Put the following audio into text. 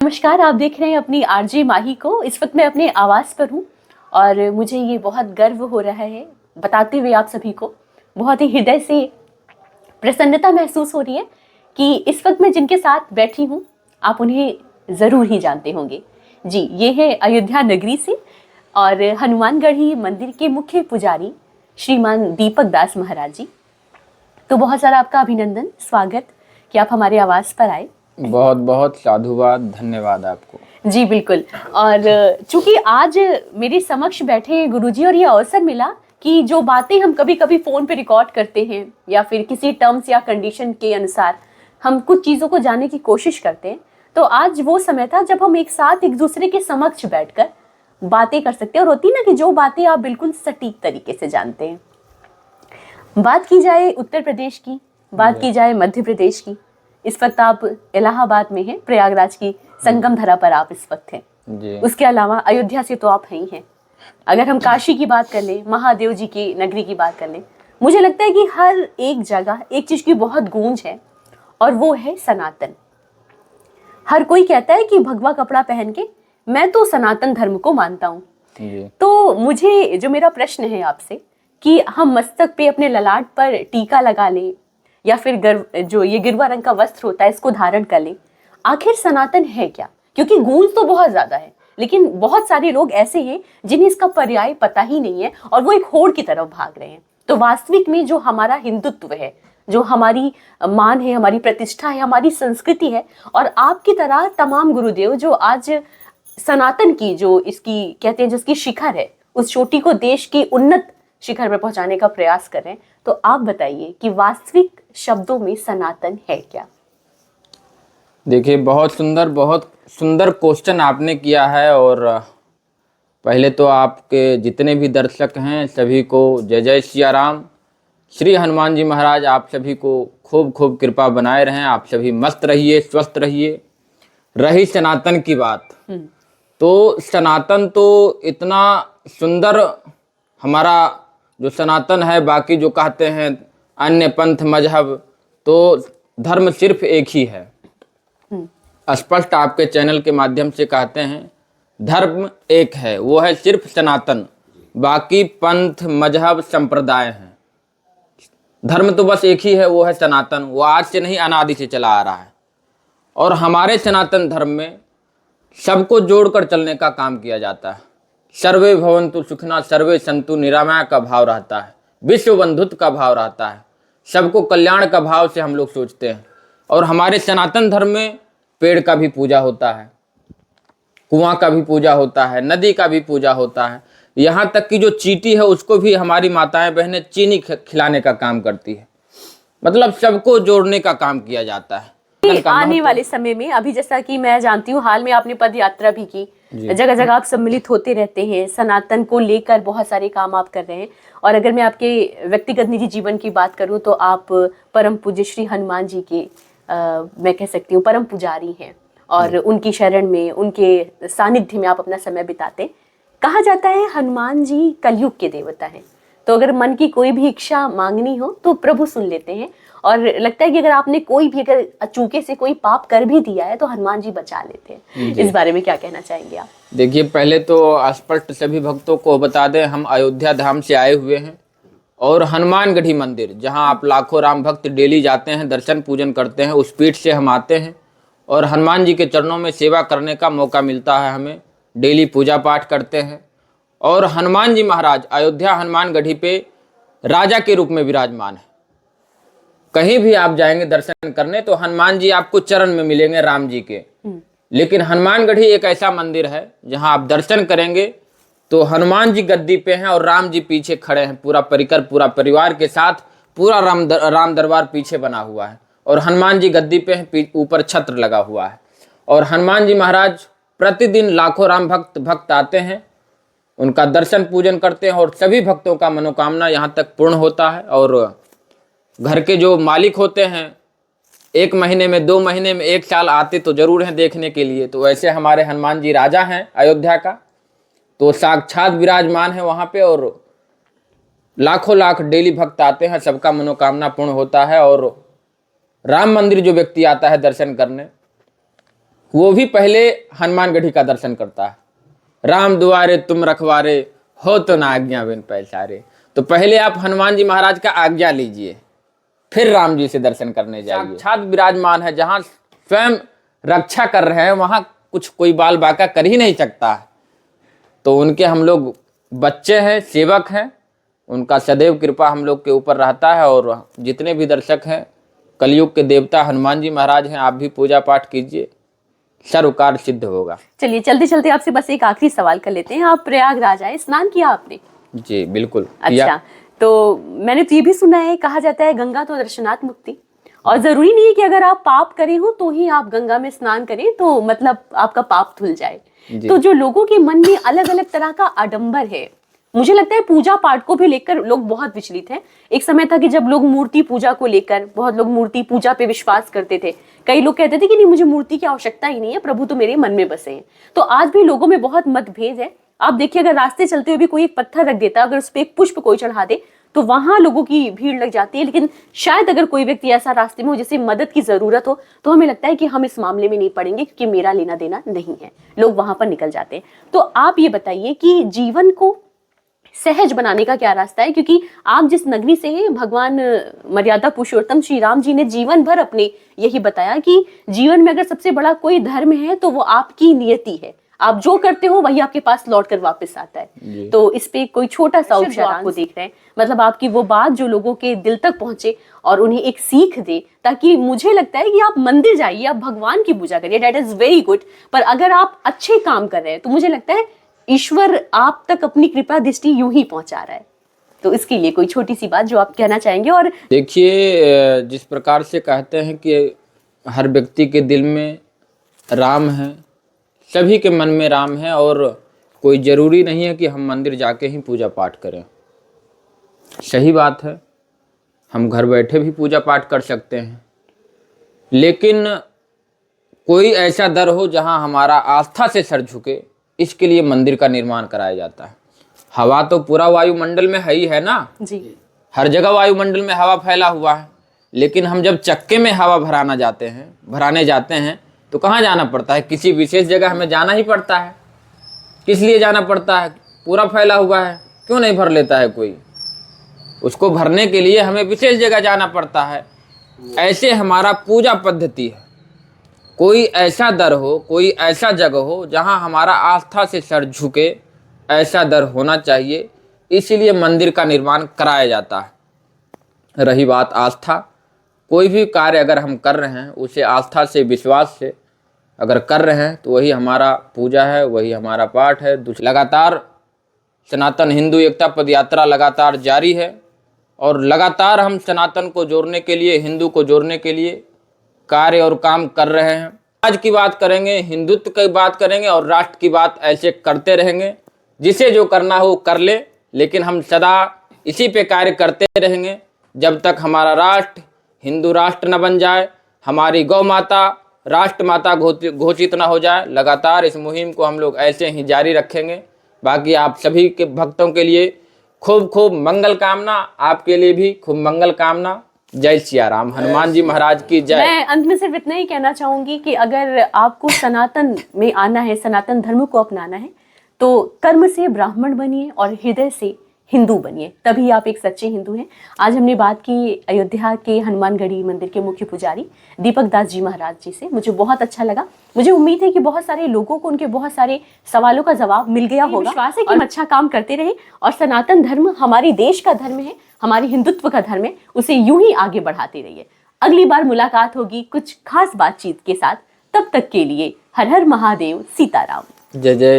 नमस्कार, आप देख रहे हैं अपनी आरजे माही को। इस वक्त मैं अपने आवास पर हूँ और मुझे ये बहुत गर्व हो रहा है बताते हुए आप सभी को। बहुत ही हृदय से प्रसन्नता महसूस हो रही है कि इस वक्त मैं जिनके साथ बैठी हूँ आप उन्हें ज़रूर ही जानते होंगे। जी, ये है अयोध्या नगरी से और हनुमानगढ़ी मंदिर के मुख्य पुजारी श्रीमान दीपक दास महाराज जी। तो बहुत सारा आपका अभिनंदन, स्वागत कि आप हमारे आवास पर आए। बहुत बहुत साधुवाद, धन्यवाद आपको। जी बिल्कुल। और चूंकि आज मेरे समक्ष बैठे गुरुजी और ये अवसर मिला कि जो बातें हम कभी कभी फोन पे रिकॉर्ड करते हैं या फिर किसी टर्म्स या कंडीशन के अनुसार हम कुछ चीज़ों को जानने की कोशिश करते हैं, तो आज वो समय था जब हम एक साथ एक दूसरे के समक्ष बैठकर बातें कर सकते हैं। और होती ना कि जो बातें आप बिल्कुल सटीक तरीके से जानते हैं। बात की जाए उत्तर प्रदेश की, बात की जाए मध्य प्रदेश की, इस वक्त आप इलाहाबाद में हैं, प्रयागराज की संगम धरा पर आप इस वक्त हैं जी। उसके अलावा अयोध्या से तो आप हैं ही हैं। अगर हम काशी की बात कर लें, महादेव जी की नगरी की बात कर लें, मुझे लगता है कि हर एक जगह एक चीज की बहुत गूंज है और वो है सनातन। हर कोई कहता है कि भगवा कपड़ा पहन के मैं तो सनातन धर्म को मानता हूँ। तो मुझे जो मेरा प्रश्न है आपसे कि हम मस्तक पे अपने ललाट पर टीका लगा लें या फिर जो ये गिरवा रंग का वस्त्र होता है इसको धारण कर लें, आखिर सनातन है क्या? क्योंकि गूंज तो बहुत ज्यादा है, लेकिन बहुत सारे लोग ऐसे हैं जिन्हें इसका पर्याय पता ही नहीं है और वो एक होड़ की तरफ भाग रहे हैं। तो वास्तविक में जो हमारा हिंदुत्व है, जो हमारी मान है, हमारी प्रतिष्ठा है, हमारी संस्कृति है, और आपकी तरह तमाम गुरुदेव जो आज सनातन की जो इसकी कहते हैं जिसकी शिखर है, उस चोटी को देश की उन्नत शिखर पर पहुंचाने का प्रयास कर रहे हैं, तो आप बताइए कि वास्तविक शब्दों में सनातन है क्या? देखिए, बहुत सुंदर क्वेश्चन आपने किया है। और पहले तो आपके जितने भी दर्शक हैं सभी को जय जय सिया राम। श्री हनुमान जी महाराज आप सभी को खूब खूब कृपा बनाए रहें। आप सभी मस्त रहिए, स्वस्थ रहिए। रही सनातन की बात, तो सनातन तो इतना सुंदर हमारा जो सनातन है, बाकी जो कहते हैं अन्य पंथ मजहब, तो धर्म सिर्फ एक ही है। स्पष्ट आपके चैनल के माध्यम से कहते हैं धर्म एक है, वो है सिर्फ सनातन। बाकी पंथ मजहब संप्रदाय हैं, धर्म तो बस एक ही है, वो है सनातन। वो आज से नहीं, अनादि से चला आ रहा है। और हमारे सनातन धर्म में सबको जोड़कर चलने का काम किया जाता है। सर्वे भवन्तु सुखिनः सर्वे सन्तु निरामय का भाव रहता है, विश्व बंधुत्व का भाव रहता है, सबको कल्याण का भाव से हम लोग सोचते हैं। और हमारे सनातन धर्म में पेड़ का भी पूजा होता है, कुआं का भी पूजा होता है, नदी का भी पूजा होता है। यहाँ तक कि जो चींटी है उसको भी हमारी माताएं बहनें चीनी खिलाने का काम करती है। मतलब सबको जोड़ने का काम किया जाता है। आने वाले समय में, अभी जैसा कि मैं जानती हूँ, हाल में आपने पद यात्रा भी की, जगह जगह आप सम्मिलित होते रहते हैं, सनातन को लेकर बहुत सारे काम आप कर रहे हैं। और अगर मैं आपके व्यक्तिगत निजी जीवन की बात करूँ तो आप परम पूज्य श्री हनुमान जी के मैं कह सकती हूँ परम पुजारी हैं और उनकी शरण में, उनके सानिध्य में आप अपना समय बिताते। कहा जाता है हनुमान जी कलयुग के देवता हैं, तो अगर मन की कोई भी इच्छा मांगनी हो तो प्रभु सुन लेते हैं। और लगता है कि अगर आपने कोई भी अगर अचूके से कोई पाप कर भी दिया है तो हनुमान जी बचा लेते हैं। इस बारे में क्या कहना चाहेंगे आप? देखिए, पहले तो स्पष्ट सभी भक्तों को बता दें, हम अयोध्या धाम से आए हुए हैं और हनुमानगढ़ी मंदिर, जहां आप लाखों राम भक्त डेली जाते हैं, दर्शन पूजन करते हैं, उस पीठ से हम आते हैं और हनुमान जी के चरणों में सेवा करने का मौका मिलता है। हमें डेली पूजा पाठ करते हैं। और हनुमान जी महाराज अयोध्या हनुमानगढ़ी पे राजा के रूप में विराजमान है। कहीं भी आप जाएंगे दर्शन करने तो हनुमान जी आपको चरण में मिलेंगे राम जी के। लेकिन हनुमानगढ़ी एक ऐसा मंदिर है जहां आप दर्शन करेंगे तो हनुमान जी गद्दी पे हैं और राम जी पीछे खड़े हैं, पूरा परिकर, पूरा परिवार के साथ, पूरा राम दरबार पीछे बना हुआ है और हनुमान जी गद्दी पे हैं, ऊपर छत्र लगा हुआ है। और हनुमान जी महाराज प्रतिदिन लाखों राम भक्त आते हैं, उनका दर्शन पूजन करते हैं और सभी भक्तों का मनोकामना यहाँ तक पूर्ण होता है। और घर के जो मालिक होते हैं 1 महीने में, 2 महीने में, 1 साल आते तो जरूर हैं देखने के लिए। तो वैसे हमारे हनुमान जी राजा हैं अयोध्या का, तो साक्षात विराजमान है वहाँ पे और लाखों लाख डेली भक्त आते हैं, सबका मनोकामना पूर्ण होता है। और राम मंदिर जो व्यक्ति आता है दर्शन करने, वो भी पहले हनुमानगढ़ी का दर्शन करता है। राम दुआरे तुम रखवारे, हो तो ना आज्ञा बिन पैसारे। तो पहले आप हनुमान जी महाराज का आज्ञा लीजिए, फिर राम जी से दर्शन करने जाइए। साक्षात विराजमान है, जहाँ स्वयं रक्षा कर रहे हैं वहाँ कुछ कोई बाल बाका कर ही नहीं सकता है। तो उनके हम लोग बच्चे हैं, सेवक हैं, उनका सदैव कृपा हम लोग के ऊपर रहता है। और जितने भी दर्शक हैं, कलयुग के देवता हनुमान जी महाराज हैं, आप भी पूजा पाठ कीजिए, सर्व कार्य सिद्ध होगा। चलिए चलते चलते आपसे बस एक आखिरी सवाल कर लेते हैं। आप प्रयागराज आए, स्नान किया आपने? जी बिल्कुल। अच्छा, तो मैंने तो ये भी सुना है, कहा जाता है गंगा तो दर्शनात् मुक्ति, और जरूरी नहीं है कि अगर आप पाप करे हो तो ही आप गंगा में स्नान करें तो मतलब आपका पाप धुल जाए। तो जो लोगों के मन में अलग अलग तरह का आडंबर है, मुझे लगता है पूजा पाठ को भी लेकर लोग बहुत विचलित हैं। एक समय था कि जब लोग मूर्ति पूजा को लेकर, बहुत लोग मूर्ति पूजा पे विश्वास करते थे। कई लोग कहते थे कि नहीं, मुझे मूर्ति की आवश्यकता ही नहीं है, प्रभु तो मेरे मन में बसे हैं। तो आज भी लोगों में बहुत मतभेद है। आप देखिए, अगर रास्ते चलते हुए भी कोई एक पत्थर रख देता, अगर उस पर एक पुष्प कोई चढ़ा दे तो वहां लोगों की भीड़ लग जाती है। लेकिन शायद अगर कोई व्यक्ति ऐसा रास्ते में हो जिसे मदद की जरूरत हो, तो हमें लगता है कि हम इस मामले में नहीं पड़ेंगे क्योंकि मेरा लेना देना नहीं है, लोग वहां पर निकल जाते हैं। तो आप ये बताइए कि जीवन को सहज बनाने का क्या रास्ता है, क्योंकि आप जिस नगरी से हैं, भगवान मर्यादा पुरुषोत्तम श्री राम जी ने जीवन भर अपने यही बताया कि जीवन में अगर सबसे बड़ा कोई धर्म है तो वो आपकी नियति है। आप जो करते हो वही आपके पास लौट कर वापस आता है। तो इस पे कोई छोटा सा उपचार आपको देख रहे हैं, मतलब आपकी वो बात जो लोगों के दिल तक पहुंचे और उन्हें एक सीख दे, ताकि मुझे लगता है कि आप मंदिर जाइए, आप भगवान की पूजा करिए, दैट इज वेरी गुड, पर अगर आप अच्छे काम कर रहे हैं तो मुझे लगता है ईश्वर आप तक अपनी कृपा दृष्टि यूं ही पहुंचा रहा है। तो इसके लिए कोई छोटी सी बात जो आप कहना चाहेंगे। और देखिए, जिस प्रकार से कहते हैं कि हर व्यक्ति के दिल में राम है, सभी के मन में राम है, और कोई ज़रूरी नहीं है कि हम मंदिर जाके ही पूजा पाठ करें। सही बात है, हम घर बैठे भी पूजा पाठ कर सकते हैं, लेकिन कोई ऐसा दर हो जहां हमारा आस्था से सर झुके, इसके लिए मंदिर का निर्माण कराया जाता है। हवा तो पूरा वायुमंडल में है ही है ना जी, हर जगह वायुमंडल में हवा फैला हुआ है, लेकिन हम जब चक्के में हवा भराने जाते हैं तो कहाँ जाना पड़ता है? किसी विशेष जगह हमें जाना ही पड़ता है। किस लिए जाना पड़ता है? पूरा फैला हुआ है, क्यों नहीं भर लेता है कोई? उसको भरने के लिए हमें विशेष जगह जाना पड़ता है। ऐसे हमारा पूजा पद्धति है। कोई ऐसा दर हो, कोई ऐसा जगह हो जहाँ हमारा आस्था से सर झुके, ऐसा दर होना चाहिए, इसीलिए मंदिर का निर्माण कराया जाता है। रही बात आस्था, कोई भी कार्य अगर हम कर रहे हैं उसे आस्था से, विश्वास से अगर कर रहे हैं तो वही हमारा पूजा है, वही हमारा पाठ है। लगातार सनातन हिंदू एकता पद यात्रा लगातार जारी है, और लगातार हम सनातन को जोड़ने के लिए, हिंदू को जोड़ने के लिए कार्य और काम कर रहे हैं। आज की बात करेंगे, हिंदुत्व की बात करेंगे और राष्ट्र की बात ऐसे करते रहेंगे। जिसे जो करना हो कर ले, लेकिन हम सदा इसी पे कार्य करते रहेंगे जब तक हमारा राष्ट्र हिंदू राष्ट्र न बन जाए, हमारी गौ माता राष्ट्र माता घोषित न हो जाए। लगातार इस मुहिम को हम लोग ऐसे ही जारी रखेंगे। बाकी आप सभी के भक्तों के लिए खूब खूब मंगल कामना, आपके लिए भी खूब मंगल कामना। जय सिया राम, हनुमान जी महाराज की जय। मैं अंत में सिर्फ इतना ही कहना चाहूंगी कि अगर आपको सनातन में आना है, सनातन धर्म को अपनाना है, तो कर्म से ब्राह्मण बनिए और हृदय से हिंदू बनिए, तभी आप एक सच्चे हिंदू हैं। आज हमने बात की अयोध्या के हनुमानगढ़ी मंदिर के मुख्य पुजारी दीपक दास जी महाराज जी से। मुझे बहुत अच्छा लगा। मुझे उम्मीद है कि बहुत सारे लोगों को उनके बहुत सारे सवालों का जवाब मिल गया होगा। विश्वास है कि हम अच्छा काम करते रहे, और सनातन धर्म हमारे देश का धर्म है, हमारे हिंदुत्व का धर्म है, उसे यूं ही आगे बढ़ाते रहिए। अगली बार मुलाकात होगी कुछ खास बातचीत के साथ। तब तक के लिए हर हर महादेव, सीताराम। जय जय।